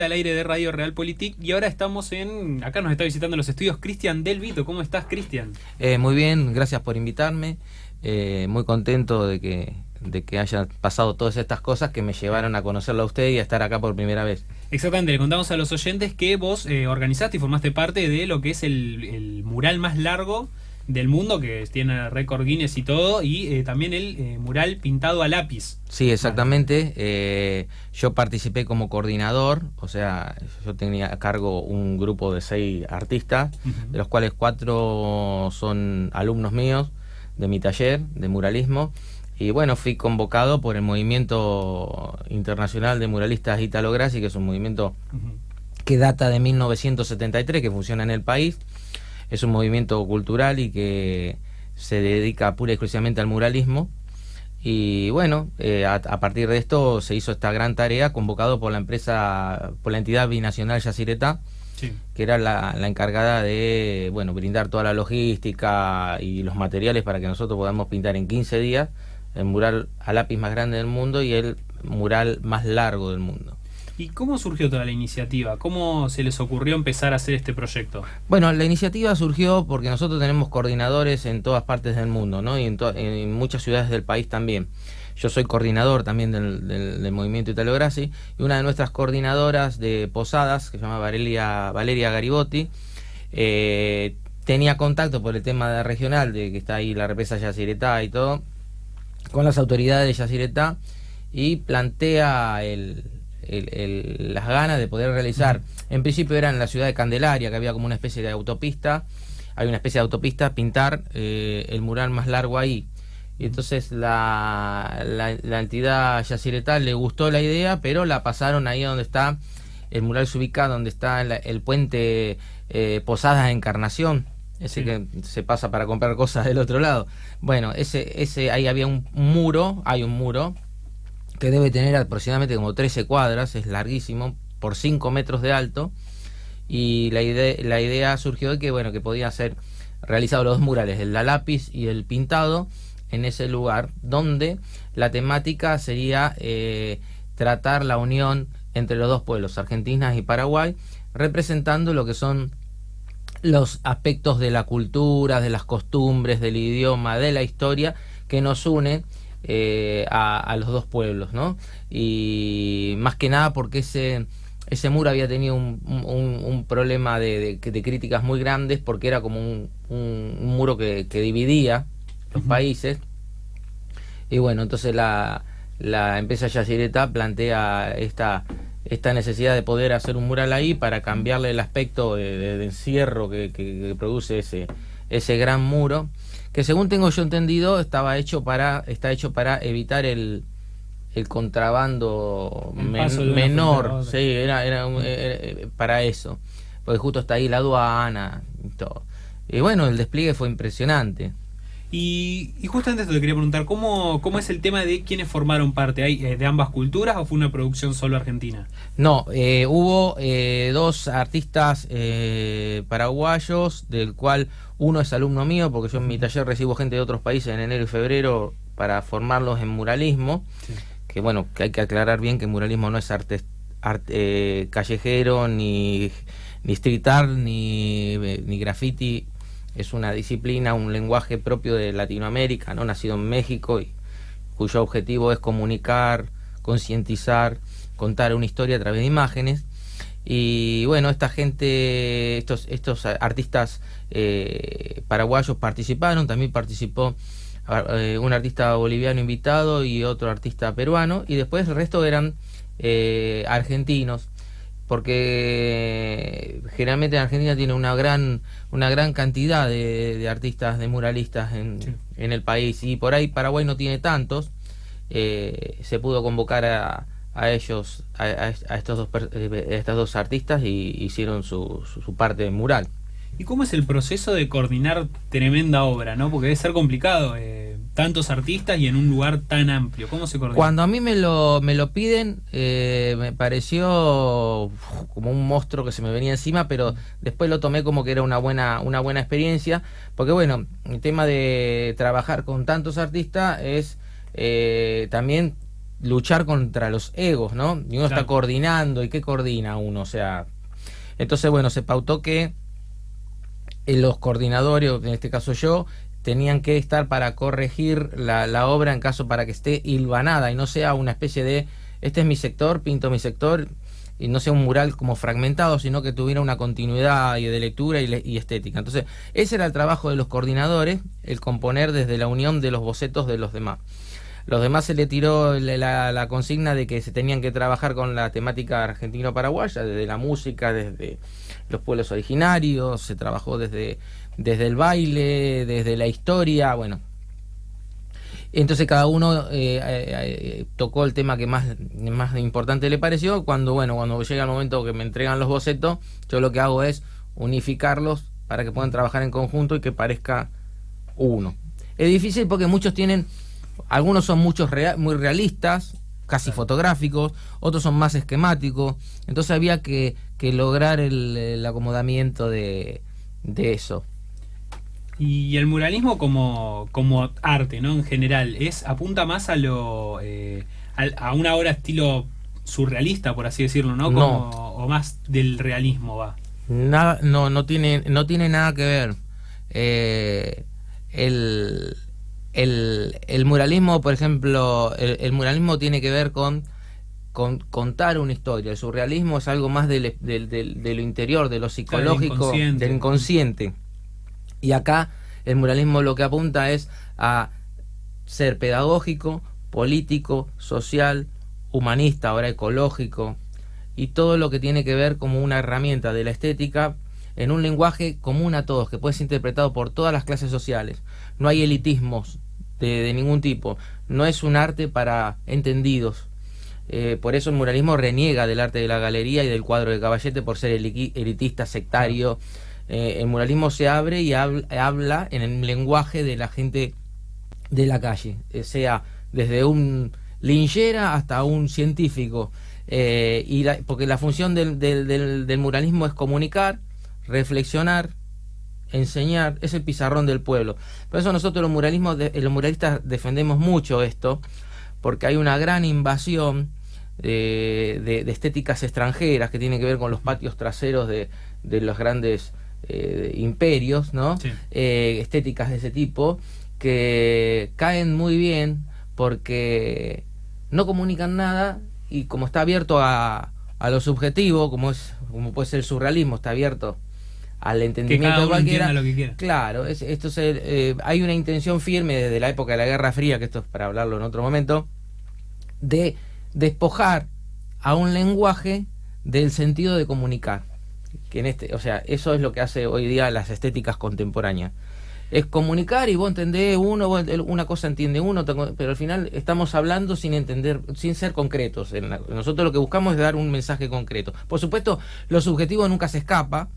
al aire de Radio Realpolitik y ahora estamos acá nos está visitando los estudios Cristian Del Vito. ¿Cómo estás, Cristian? Muy bien, gracias por invitarme. Muy contento de que hayan pasado todas estas cosas que me llevaron a conocerlo a usted y a estar acá por primera vez. Exactamente, le contamos a los oyentes que vos organizaste y formaste parte de lo que es el mural más largo del mundo, que tiene récord Guinness y todo, y también el mural pintado a lápiz. Sí, exactamente. Yo participé como coordinador, o sea, yo tenía a cargo un grupo de 6 artistas, de los cuales 4 son alumnos míos de mi taller de muralismo. Y bueno, fui convocado por el Movimiento Internacional de Muralistas Italo Grassi, que es un movimiento que data de 1973, que funciona en el país. Es un movimiento cultural y que se dedica pura y exclusivamente al muralismo. Y bueno, a partir de esto se hizo esta gran tarea, convocado por la empresa, por la entidad binacional Yacyretá, Sí. que era la encargada de, bueno, brindar toda la logística y los materiales para que nosotros podamos pintar en 15 días el mural a lápiz más grande del mundo y el mural más largo del mundo. ¿Y cómo surgió toda la iniciativa? ¿Cómo se les ocurrió empezar a hacer este proyecto? Bueno, la iniciativa surgió porque nosotros tenemos coordinadores en todas partes del mundo, ¿no? Y en muchas ciudades del país también. Yo soy coordinador también del movimiento Italo Grassi, y una de nuestras coordinadoras de Posadas, que se llama Valeria Garibotti, tenía contacto por el tema de regional, de que está ahí la represa Yacyretá y todo, con las autoridades de Yacyretá, y plantea las ganas de poder realizar. En principio era en la ciudad de Candelaria, que había como una especie de autopista, hay una especie de autopista, pintar el mural más largo ahí. Y entonces la entidad Yacyretá le gustó la idea, pero la pasaron ahí donde está el mural, se ubica donde está el puente Posadas Encarnación, ese que se pasa para comprar cosas del otro lado. Bueno, ese ahí había hay un muro que debe tener aproximadamente como 13 cuadras, es larguísimo, por 5 metros de alto, y la idea surgió de que, bueno, que podían ser realizados los dos murales, el a lápiz y el pintado, en ese lugar, donde la temática sería tratar la unión entre los dos pueblos, Argentina y Paraguay, representando lo que son los aspectos de la cultura, de las costumbres, del idioma, de la historia, que nos unen a los dos pueblos, ¿no? Y más que nada porque ese muro había tenido un problema de críticas muy grandes, porque era como un muro que dividía los países. Y bueno, entonces la empresa Yacyretá plantea esta necesidad de poder hacer un mural ahí para cambiarle el aspecto de encierro que produce ese gran muro, que según tengo yo entendido está hecho para evitar el contrabando menor. Sí, era para eso, porque justo está ahí la aduana y todo. Y bueno, el despliegue fue impresionante. Y justamente esto te quería preguntar, ¿cómo es el tema de quiénes formaron parte? ¿Hay de ambas culturas o fue una producción solo argentina? No, hubo 2 artistas paraguayos, del cual uno es alumno mío, porque yo en mi taller recibo gente de otros países en enero y febrero para formarlos en muralismo. Sí. Que bueno, que hay que aclarar bien que muralismo no es arte callejero, ni street art, ni graffiti. Es una disciplina, un lenguaje propio de Latinoamérica, ¿no? Nacido en México, y cuyo objetivo es comunicar, concientizar, contar una historia a través de imágenes. Y bueno, esta gente, estos artistas paraguayos participaron. También participó un artista boliviano invitado y otro artista peruano, y después el resto eran argentinos, porque generalmente en Argentina tiene una gran cantidad de artistas, de muralistas en el país, y por ahí Paraguay no tiene tantos. Se pudo convocar a ellos, a estos dos artistas, y hicieron su parte de mural. ¿Y cómo es el proceso de coordinar tremenda obra, no? Porque debe ser complicado, tantos artistas y en un lugar tan amplio. ¿Cómo se coordina? Cuando a mí me lo piden, me pareció como un monstruo que se me venía encima, pero después lo tomé como que era una buena experiencia, porque bueno, el tema de trabajar con tantos artistas es también luchar contra los egos, ¿no? Y uno está coordinando, ¿y qué coordina uno? O sea, entonces, bueno, se pautó que los coordinadores, en este caso yo, tenían que estar para corregir la obra en caso para que esté hilvanada y no sea una especie de, este es mi sector, pinto mi sector, y no sea un mural como fragmentado, sino que tuviera una continuidad de lectura y estética. Entonces, ese era el trabajo de los coordinadores, el componer desde la unión de los bocetos de los demás. Los demás se le tiró la consigna de que se tenían que trabajar con la temática argentino-paraguaya, desde la música, desde los pueblos originarios, se trabajó desde el baile, desde la historia, bueno. Entonces cada uno tocó el tema que más importante le pareció. Cuando llega el momento que me entregan los bocetos, yo lo que hago es unificarlos para que puedan trabajar en conjunto y que parezca uno. Es difícil porque algunos son muy realistas, casi fotográficos, otros son más esquemáticos, entonces había que lograr el acomodamiento de eso. Y el muralismo como arte, ¿no? En general, apunta más a a una obra estilo surrealista, por así decirlo, ¿no? O más del realismo va. No tiene nada que ver. El muralismo, por ejemplo, el muralismo tiene que ver con contar una historia. El surrealismo es algo más de lo interior, de lo psicológico, del inconsciente. Y acá el muralismo lo que apunta es a ser pedagógico, político, social, humanista, ahora ecológico, y todo lo que tiene que ver como una herramienta de la estética en un lenguaje común a todos, que puede ser interpretado por todas las clases sociales. No hay elitismos de ningún tipo, no es un arte para entendidos. Por eso el muralismo reniega del arte de la galería y del cuadro de Caballete por ser elitista, sectario. El muralismo se abre y habla en el lenguaje de la gente de la calle, sea desde un linchera hasta un científico, porque la función del muralismo es comunicar, reflexionar, enseñar, es el pizarrón del pueblo. Por eso nosotros los muralistas defendemos mucho esto, porque hay una gran invasión de estéticas extranjeras que tienen que ver con los patios traseros de los grandes imperios, ¿no? Sí. Estéticas de ese tipo que caen muy bien porque no comunican nada, y como está abierto a lo subjetivo, como puede ser el surrealismo, está abierto al entendimiento de cualquiera. Lo que quiera. Claro, hay una intención firme desde la época de la Guerra Fría, que esto es para hablarlo en otro momento, de despojar a un lenguaje del sentido de comunicar. Que eso es lo que hace hoy día las estéticas contemporáneas. Es comunicar y vos entendés una cosa entiende uno, pero al final estamos hablando sin entender, sin ser concretos. Nosotros lo que buscamos es dar un mensaje concreto. Por supuesto, lo subjetivo nunca se escapa,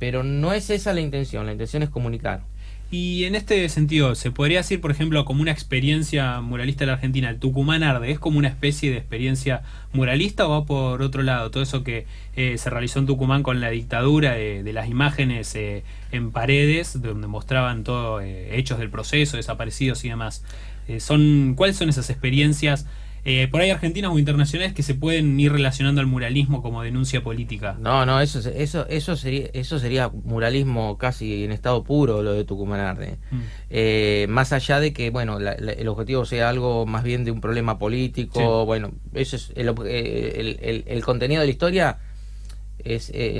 pero no es esa la intención es comunicar. Y en este sentido, ¿se podría decir, por ejemplo, como una experiencia muralista de la Argentina, el Tucumán Arde, es como una especie de experiencia muralista o va por otro lado? Todo eso que se realizó en Tucumán con la dictadura, de las imágenes en paredes, donde mostraban todo, hechos del proceso, desaparecidos y demás. ¿Cuáles son esas experiencias por ahí argentinas o internacionales que se pueden ir relacionando al muralismo como denuncia política? No, eso sería muralismo casi en estado puro, lo de Tucumán Arde. Más allá de que, bueno, el objetivo sea algo más bien de un problema político, sí. Bueno, eso es el contenido de la historia.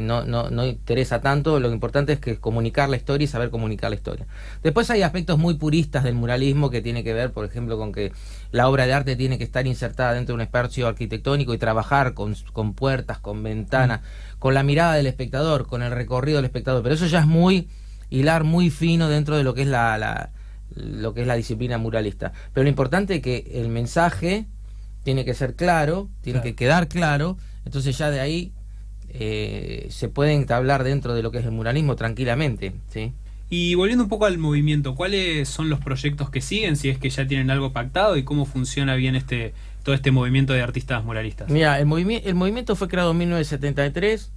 No interesa tanto. Lo importante es que comunicar la historia y saber comunicar la historia. Después hay aspectos muy puristas del muralismo que tiene que ver, por ejemplo, con que la obra de arte tiene que estar insertada dentro de un espacio arquitectónico y trabajar con puertas, con ventanas, con la mirada del espectador, con el recorrido del espectador. Pero eso ya es hilar muy fino dentro de lo que es lo que es la disciplina muralista. Pero lo importante es que el mensaje tiene que ser claro, tiene que quedar claro. Entonces ya de ahí se puede entablar dentro de lo que es el muralismo tranquilamente, ¿sí? Y volviendo un poco al movimiento, ¿cuáles son los proyectos que siguen? Si es que ya tienen algo pactado, y cómo funciona bien todo este movimiento de artistas muralistas. Mira, el movimiento fue creado en 1973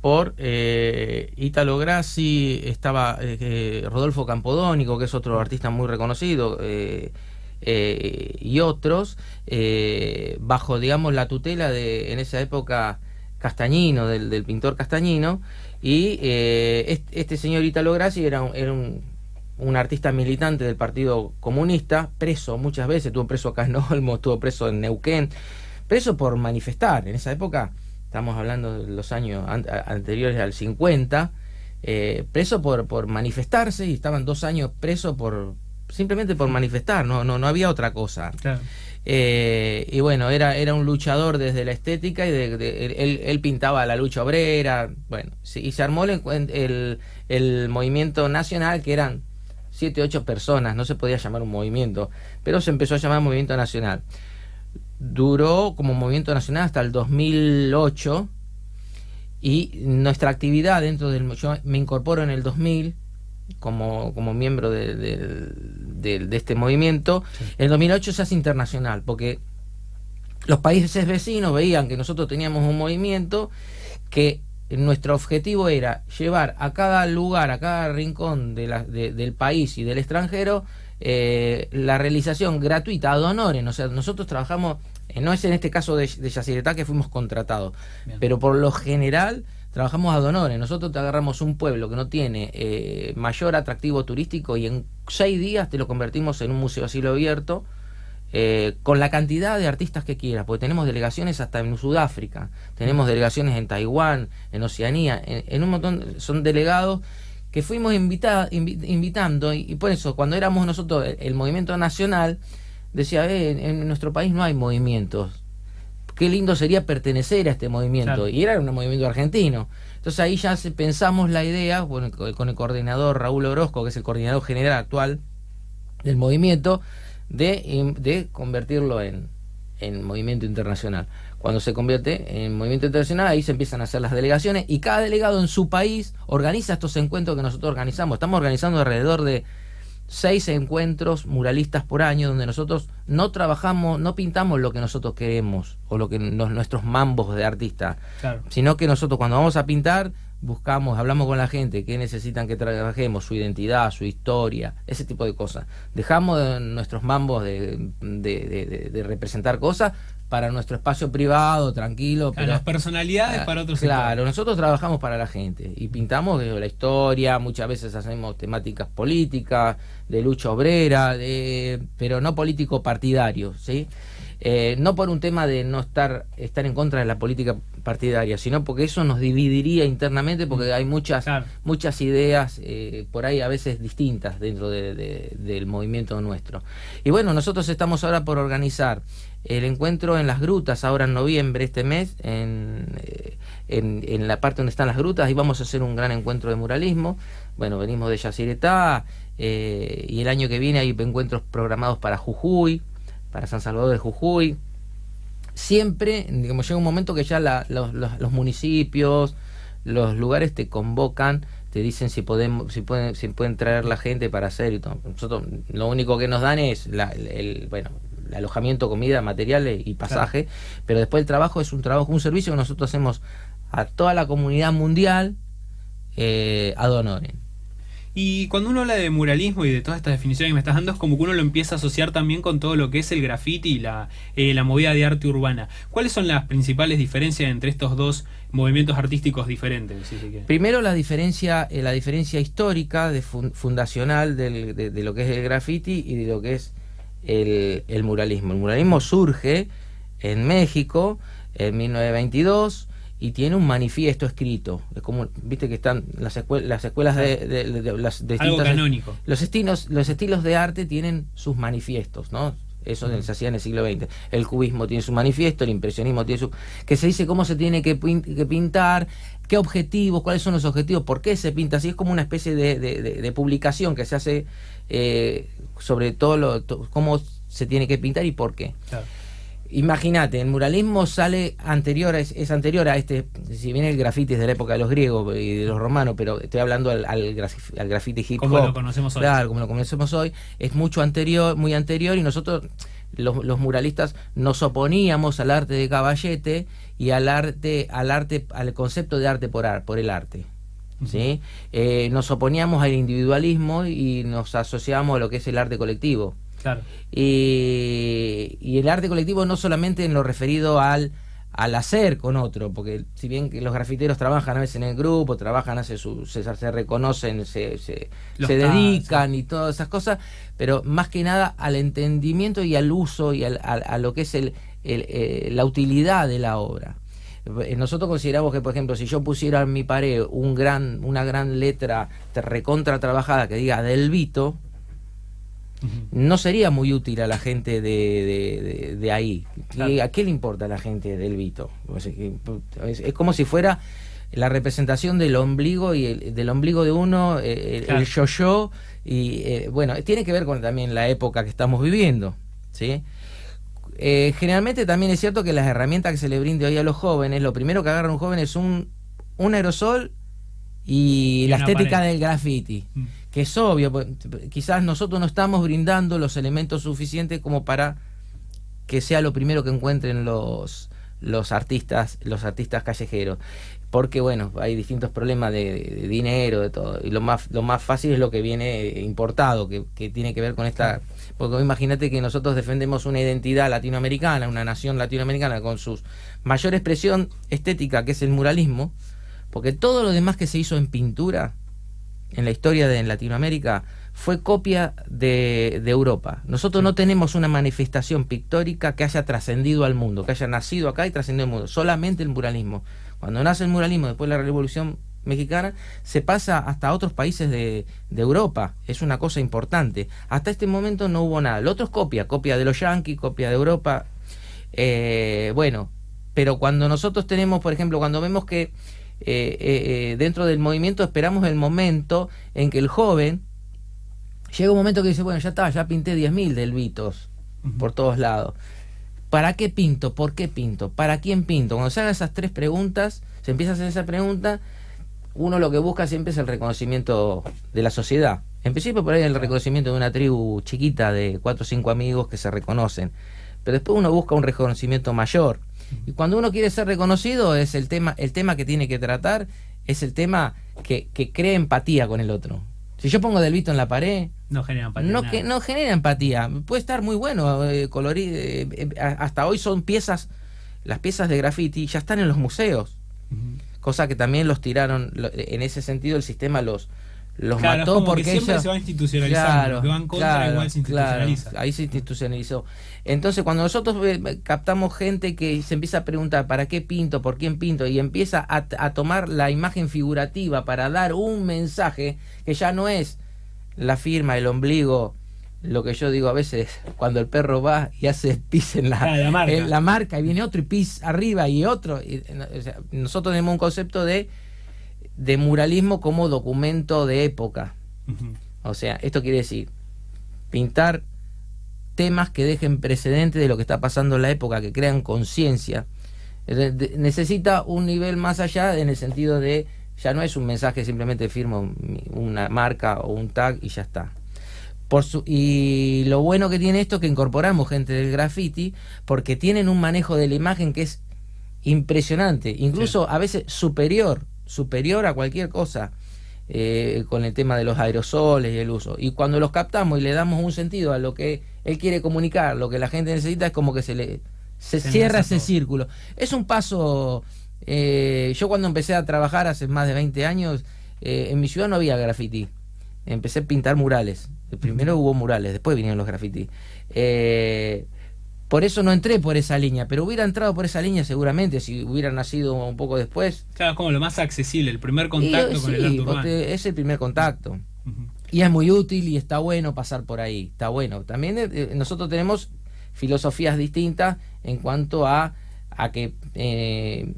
por Italo Grassi, estaba Rodolfo Campodónico, que es otro artista muy reconocido, y otros, bajo, digamos, la tutela de, en esa época, Castañino, del pintor Castañino, y este señor Italo Grassi era un artista militante del Partido Comunista, preso muchas veces, estuvo preso acá en Olmo, estuvo preso en Neuquén, preso por manifestar. En esa época, estamos hablando de los años anteriores al 50, preso por manifestarse, y estaban 2 años presos simplemente por manifestar, no había otra cosa. Claro. Y bueno, era un luchador desde la estética, y él pintaba la lucha obrera, bueno, sí, y se armó el movimiento nacional, que eran 7, 8 personas, no se podía llamar un movimiento, pero se empezó a llamar movimiento nacional. Duró como movimiento nacional hasta el 2008, y nuestra actividad dentro yo me incorporo en el 2000 como miembro de este movimiento. Sí. En el 2008 se hace internacional, porque los países vecinos veían que nosotros teníamos un movimiento, que nuestro objetivo era llevar a cada lugar, a cada rincón del país y del extranjero, la realización gratuita ad honorem. O sea, nosotros trabajamos, no es en este caso de Yacyretá, que fuimos contratados. Bien. Pero por lo general trabajamos ad honorem. Nosotros te agarramos un pueblo que no tiene mayor atractivo turístico, y en 6 días te lo convertimos en un museo a cielo abierto, con la cantidad de artistas que quieras, porque tenemos delegaciones hasta en Sudáfrica, tenemos delegaciones en Taiwán, en Oceanía, en un montón. Son delegados que fuimos invitando, y por eso, cuando éramos nosotros el movimiento nacional, decía, en nuestro país no hay movimientos, qué lindo sería pertenecer a este movimiento. Claro. Y era un movimiento argentino. Entonces ahí ya pensamos la idea, bueno, con el coordinador Raúl Orozco, que es el coordinador general actual del movimiento, de convertirlo en movimiento internacional. Cuando se convierte en movimiento internacional, ahí se empiezan a hacer las delegaciones, y cada delegado en su país organiza estos encuentros que nosotros organizamos. Estamos organizando alrededor de 6 encuentros muralistas por año, donde nosotros no trabajamos, no pintamos lo que nosotros queremos, o lo que nuestros mambos de artista. Claro. Sino que nosotros, cuando vamos a pintar, hablamos con la gente, qué necesitan que trabajemos, su identidad, su historia, ese tipo de cosas. Dejamos nuestros mambos de representar cosas para nuestro espacio privado, tranquilo. Pero las personalidades para otros. Claro, nosotros trabajamos para la gente y pintamos la historia. Muchas veces hacemos temáticas políticas, de lucha obrera, pero no político partidario, ¿sí? No por un tema de no estar en contra de la política partidaria, sino porque eso nos dividiría internamente, porque hay muchas ideas por ahí a veces distintas dentro del movimiento nuestro. Y bueno, nosotros estamos ahora por organizar el encuentro en las grutas, ahora en noviembre, este mes, en la parte donde están las grutas, y vamos a hacer un gran encuentro de muralismo. Bueno, venimos de Yacyretá, y el año que viene hay encuentros programados para Jujuy, para San Salvador de Jujuy. Siempre, digamos, llega un momento que ya los municipios, los lugares te convocan, te dicen si pueden traer la gente para hacer y todo. Nosotros lo único que nos dan es el alojamiento, comida, materiales y pasaje. Claro. Pero después el trabajo es un servicio que nosotros hacemos a toda la comunidad mundial, ad honorem. Y cuando uno habla de muralismo y de todas estas definiciones que me estás dando, es como que uno lo empieza a asociar también con todo lo que es el graffiti y la movida de arte urbana. ¿Cuáles son las principales diferencias entre estos dos movimientos artísticos diferentes? Primero, la diferencia histórica, fundacional de lo que es el graffiti y de lo que es el muralismo. El muralismo surge en México en 1922, y tiene un manifiesto escrito. Es como, viste que están las escuelas de las distintas, algo canónico. Los estilos de arte tienen sus manifiestos, ¿no? Eso se hacía en el siglo XX. El cubismo tiene su manifiesto, el impresionismo tiene que se dice cómo se tiene que pintar, qué objetivos, cuáles son los objetivos, por qué se pinta así. Es como una especie de publicación que se hace sobre todo cómo se tiene que pintar y por qué. Claro. Imagínate, el muralismo es anterior a este, si bien el grafiti es de la época de los griegos y de los romanos, pero estoy hablando al grafiti hip hop. Como lo conocemos hoy. Claro, como lo conocemos hoy, es muy anterior, y nosotros, los muralistas, nos oponíamos al arte de Caballete y al concepto de arte por el arte. ¿Sí? Nos oponíamos al individualismo y nos asociábamos a lo que es el arte colectivo. Claro. Y el arte colectivo no solamente en lo referido al hacer con otro, porque si bien que los grafiteros trabajan a veces en el grupo, trabajan, se reconocen, se dedican y todas esas cosas, pero más que nada al entendimiento y al uso y a lo que es la utilidad de la obra. Nosotros consideramos que, por ejemplo, si yo pusiera en mi pared una gran letra recontra trabajada que diga Del Vito, no sería muy útil a la gente de ahí. Claro. ¿A qué le importa a la gente del Vito? Es como si fuera la representación del ombligo y del ombligo de uno, Claro. el yo-yo, y bueno, tiene que ver con también la época que estamos viviendo, ¿sí? Generalmente también es cierto que las herramientas que se le brinde hoy a los jóvenes, lo primero que agarra un joven es un aerosol y la estética del graffiti, que es obvio, pues, quizás nosotros no estamos brindando los elementos suficientes como para que sea lo primero que encuentren los artistas callejeros, porque bueno, hay distintos problemas de dinero, de todo, y lo más fácil es lo que viene importado, que tiene que ver con esta, porque imagínate que nosotros defendemos una identidad latinoamericana, una nación latinoamericana con su mayor expresión estética, que es el muralismo, porque todo lo demás que se hizo en pintura en la historia de Latinoamérica fue copia de Europa. Nosotros no tenemos una manifestación pictórica que haya trascendido al mundo, que haya nacido acá y trascendido al mundo, solamente el muralismo. Cuando nace el muralismo después de la Revolución Mexicana, se pasa hasta otros países de Europa, es una cosa importante. Hasta este momento no hubo nada. Lo otro es copia de los yanquis, copia de Europa. Bueno, pero cuando nosotros tenemos, por ejemplo, cuando vemos que dentro del movimiento esperamos el momento en que el joven llega un momento que dice, bueno, ya está, ya pinté 10.000 Del Vitos por todos lados. ¿Para qué pinto? ¿Por qué pinto? ¿Para quién pinto? Cuando se hagan esas tres preguntas, se empieza a hacer esa pregunta, uno lo que busca siempre es el reconocimiento de la sociedad. En principio por ahí el reconocimiento de una tribu chiquita de 4 o 5 amigos que se reconocen, pero después uno busca un reconocimiento mayor. Y cuando uno quiere ser reconocido, es el tema que tiene que tratar, es el tema que crea empatía con el otro. Si yo pongo Del Vito en la pared, no genera empatía. No genera empatía. Puede estar muy bueno, hasta hoy son piezas, las piezas de graffiti ya están en los museos, cosa que también los tiraron, en ese sentido el sistema los claro, mató, porque siempre ellos se va institucionalizando, que van contra igual se institucionaliza. Ahí se institucionalizó. Entonces cuando nosotros captamos gente que se empieza a preguntar ¿para qué pinto? ¿Por quién pinto? Y empieza a tomar la imagen figurativa para dar un mensaje que ya no es la firma, el ombligo, lo que yo digo a veces, cuando el perro va y hace pis en la marca y viene otro y pis arriba y otro, o sea, nosotros tenemos un concepto de muralismo como documento de época. O sea, esto quiere decir pintar temas que dejen precedente de lo que está pasando en la época, que crean conciencia. Necesita un nivel más allá, en el sentido de ya no es un mensaje, simplemente firmo una marca o un tag y ya está. Y lo bueno que tiene esto es que incorporamos gente del graffiti, porque tienen un manejo de la imagen que es impresionante, incluso a veces superior a cualquier cosa, con el tema de los aerosoles y el uso. Y cuando los captamos y le damos un sentido a lo que él quiere comunicar, lo que la gente necesita, es como que se cierra ese círculo. Es un paso. Yo cuando empecé a trabajar hace más de 20 años, en mi ciudad no había graffiti. Empecé a pintar murales. Primero hubo murales, después vinieron los graffiti. Por eso no entré por esa línea, pero hubiera entrado por esa línea seguramente si hubiera nacido un poco después. Claro, como lo más accesible, el primer contacto con el arte urbano. Es el primer contacto. Y es muy útil y está bueno pasar por ahí. Está bueno. También nosotros tenemos filosofías distintas en cuanto a que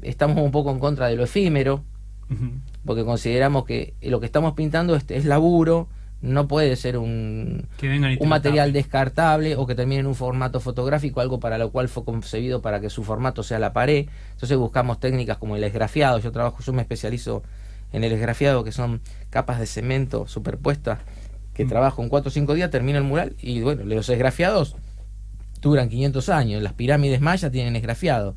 estamos un poco en contra de lo efímero, porque consideramos que lo que estamos pintando es laburo. No puede ser un material descartable o que termine en un formato fotográfico, algo para lo cual fue concebido para que su formato sea la pared. Entonces buscamos técnicas como el esgrafiado. Yo me especializo en el esgrafiado, que son capas de cemento superpuestas, que trabajo en 4 o 5 días, termino el mural y bueno, los esgrafiados duran 500 años. Las pirámides mayas tienen esgrafiado.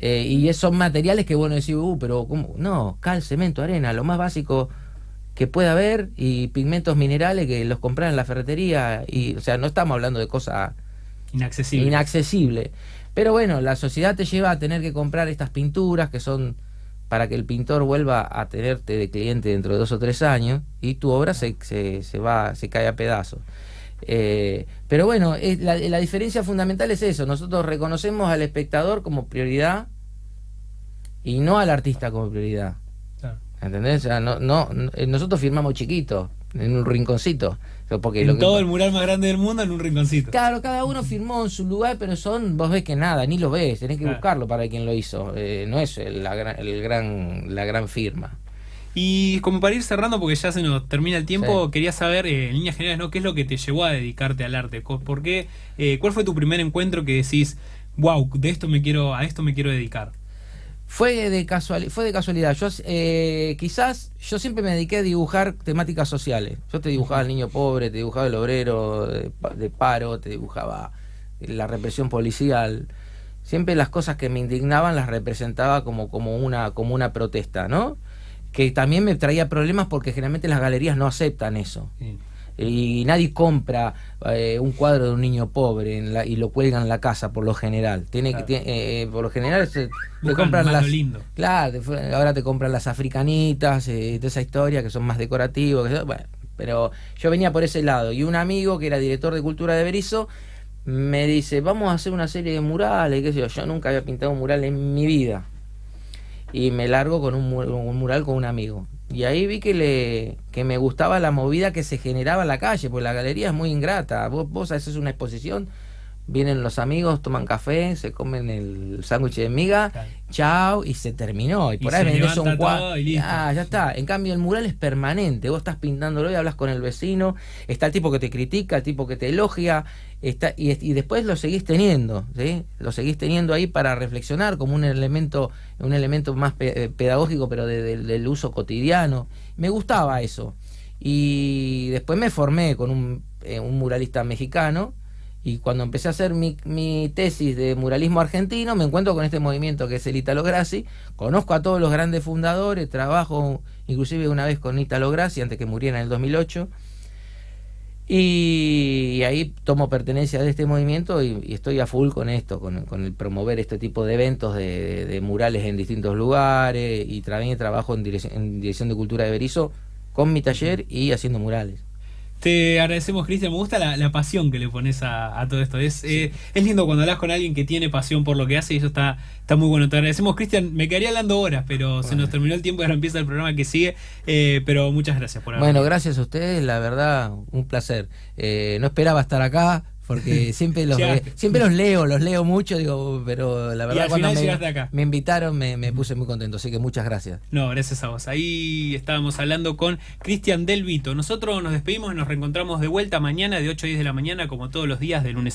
Y son materiales que bueno decir, pero ¿cómo? No, cal, cemento, arena, lo más básico. que pueda haber, y pigmentos minerales que los compras en la ferretería, y o sea, no estamos hablando de cosas inaccesibles. Pero bueno, la sociedad te lleva a tener que comprar estas pinturas que son para que el pintor vuelva a tenerte de cliente dentro de 2 o 3 años, y tu obra se cae a pedazos. Pero bueno, la diferencia fundamental es eso: nosotros reconocemos al espectador como prioridad y no al artista como prioridad. Claro. ¿Entendés? O sea, nosotros firmamos chiquitos, en un rinconcito. Porque en todo el mural más grande del mundo, en un rinconcito. Claro, cada uno firmó en su lugar, pero vos ves que nada, ni lo ves, tenés que buscarlo para quien lo hizo. No es la gran firma. Y como para ir cerrando, porque ya se nos termina el tiempo, quería saber, en líneas generales, ¿no?, ¿qué es lo que te llevó a dedicarte al arte? ¿Por qué, cuál fue tu primer encuentro que decís, wow, a esto me quiero dedicar? Fue de casualidad. Quizás yo siempre me dediqué a dibujar temáticas sociales. Yo te dibujaba al niño pobre, te dibujaba el obrero de paro, te dibujaba la represión policial. Siempre las cosas que me indignaban las representaba como una protesta, ¿no? Que también me traía problemas porque generalmente las galerías no aceptan eso. Sí. Y nadie compra un cuadro de un niño pobre y lo cuelga en la casa por lo general. Por lo general te compran las lindo. Claro, ahora te compran las africanitas, de esa historia, que son más decorativos. Bueno, pero yo venía por ese lado, y un amigo que era director de cultura de Berisso me dice, vamos a hacer una serie de murales, qué sé yo. Yo nunca había pintado un mural en mi vida, y me largo con un mural con un amigo. Y ahí vi que me gustaba la movida que se generaba en la calle, porque la galería es muy ingrata. Vos haces una exposición, vienen los amigos, toman café, se comen el sándwich de miga, chao, y se terminó. Y por ahí vendés un cuadro. Ya está. En cambio, el mural es permanente. Vos estás pintándolo y hablas con el vecino. Está el tipo que te critica, el tipo que te elogia. Y después lo seguís teniendo, ¿sí? Lo seguís teniendo ahí para reflexionar como un elemento más pedagógico, pero del uso cotidiano. Me gustaba eso. Y después me formé con un muralista mexicano. Y cuando empecé a hacer mi tesis de muralismo argentino, me encuentro con este movimiento que es el Italo Grassi. Conozco a todos los grandes fundadores, trabajo inclusive una vez con Italo Grassi antes que muriera en el 2008. Y ahí tomo pertenencia de este movimiento y estoy a full con esto, con el promover este tipo de eventos de murales en distintos lugares, y también trabajo en Dirección de Cultura de Berisso con mi taller y haciendo murales. Te agradecemos, Cristian. Me gusta la pasión que le pones a todo esto. Es lindo cuando hablas con alguien que tiene pasión por lo que hace, y eso está muy bueno. Te agradecemos, Cristian. Me quedaría hablando horas, pero se nos terminó el tiempo y ahora empieza el programa que sigue. Pero muchas gracias por haber venido. Bueno, gracias a ustedes, la verdad, un placer. No esperaba estar acá, porque siempre los leo mucho, digo, pero la verdad cuando me invitaron me puse muy contento, así que muchas gracias. No, gracias a vos. Ahí estábamos hablando con Cristian Del Vito. Nosotros nos despedimos y nos reencontramos de vuelta mañana de 8 a 10 de la mañana, como todos los días, de lunes a